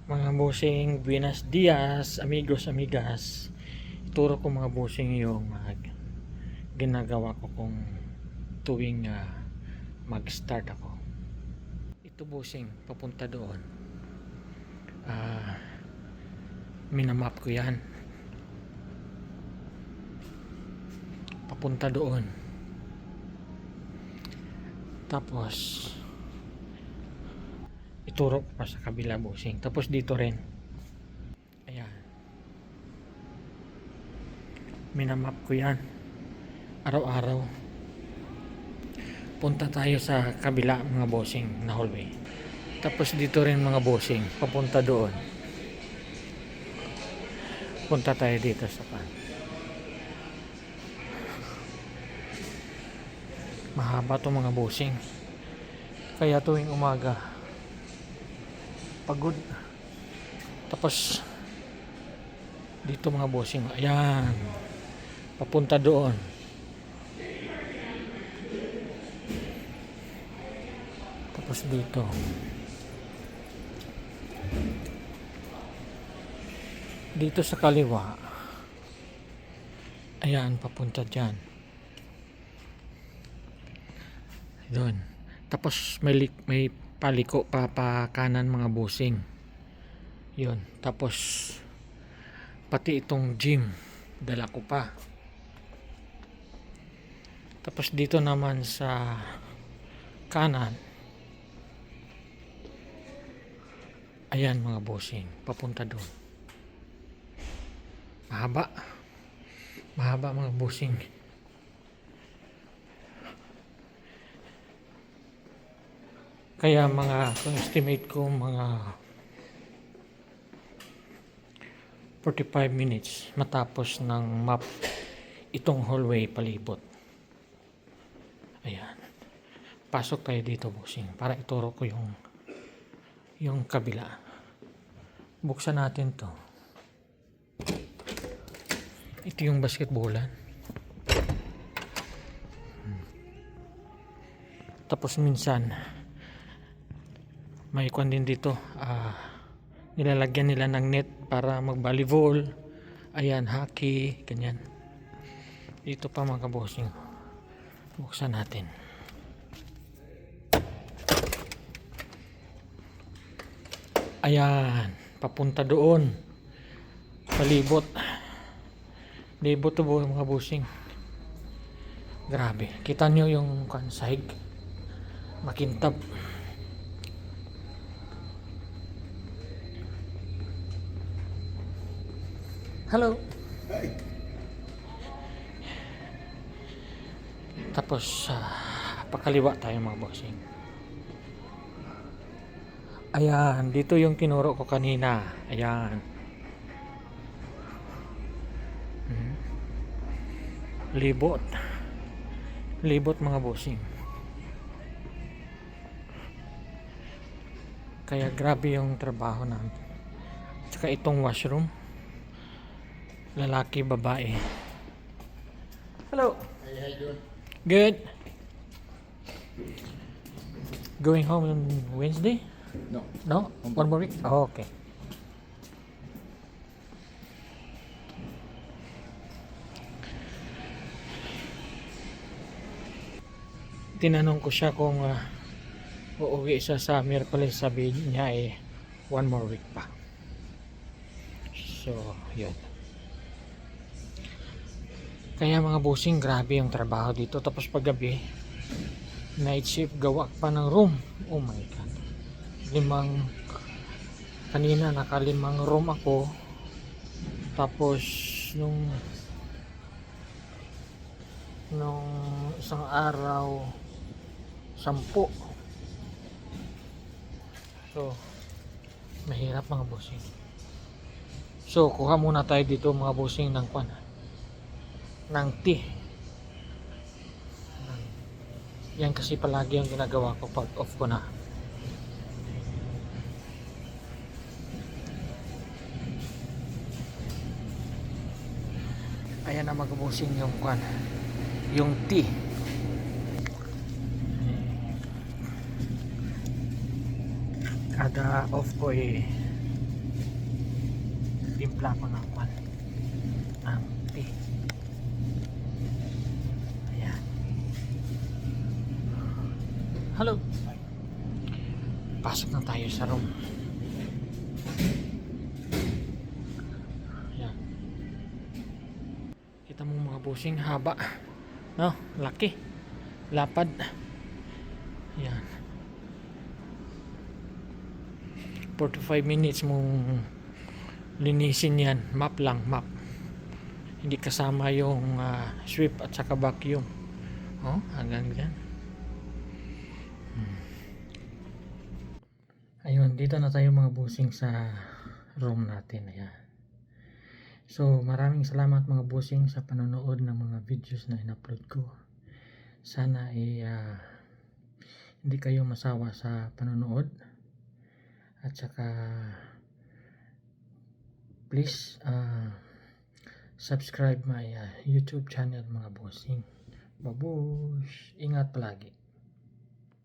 Mga bossing, buenos dias, amigos, amigas. Ituro ko mga bossing yung ginagawa ko kung tuwing mag-start ako. Ito bossing, papunta doon. Minamap ko yan. Papunta doon. Tapos, ituro ko pa sa kabila bossing. Tapos dito rin. Ayan. Minamap ko yan. Araw-araw. Punta tayo sa kabila mga bossing na hallway. Tapos dito rin mga bossing. Papunta doon. Punta tayo dito sa pan. Mahaba to mga bossing. Kaya tuwing umaga pagod. Tapos dito mga bossing, ayan, papunta doon. Tapos dito sa kaliwa, ayan, papunta dyan doon. Tapos may paliko pa kanan mga bossing. Yun. Tapos pati itong gym dala ko pa. Tapos dito naman sa kanan, ayan mga bossing, papunta doon. Mahaba mga bossing. Kaya estimate ko mga 45 minutes matapos ng map itong hallway palibot. Ayan. Pasok tayo dito bossing para ituro ko yung kabila. Buksan natin to. Ito yung basketballan. Tapos minsan may kwan din dito, nilalagyan nila ng net para mag-volleyball, ayan, hockey, ganyan. Dito pa mga bossing, buksan natin. Ayan, papunta doon, palibot. Libot to mga bossing. Grabe, kita nyo yung sahig, makintab. Hello. Hi. Tapos pakaliwa tayo mga bossing. Ayan, dito yung tinuro ko kanina. Ayan. Libot. Libot mga bossing. Kaya grabe yung trabaho namin. Tsaka itong washroom, lalaki, babae. Hello. Hey, how you doing? Good. Going home on Wednesday? No. No? One more week? Oh, okay. Tinanong ko siya kung uuwi siya sa Miyerkules. Sabi niya one more week pa. So, yun. Kaya mga bossing, grabe yung trabaho dito. Tapos paggabi, night shift, gawa pa ng room. Oh my god. Kanina naka-5 room ako. Tapos nung isang araw 10. So mahirap mga bossing. So kuha muna tayo dito mga bossing ng tea. Yan kasi palagi ang ginagawa ko pag off ko na. Ayan na mga bossing yung tea. Kada off ko timpla ko ng kwan ng tea. Ayan. Hello. Pasok na tayo sa room. Ayan. Kita mo mga busing, haba, no? Laki, lapad. Ayan. 45 minutes mong linisin yan. Map lang, map. Hindi kasama yung sweep at saka vacuum. Oh, hanggang dyan. Ayun, dito na tayo mga busing sa room natin. Ayan. So, maraming salamat mga busing sa panonood ng mga videos na in-upload ko. Sana hindi kayo masawa sa panonood. At saka please subscribe my YouTube channel mga bossing. Babush! Ingat palagi.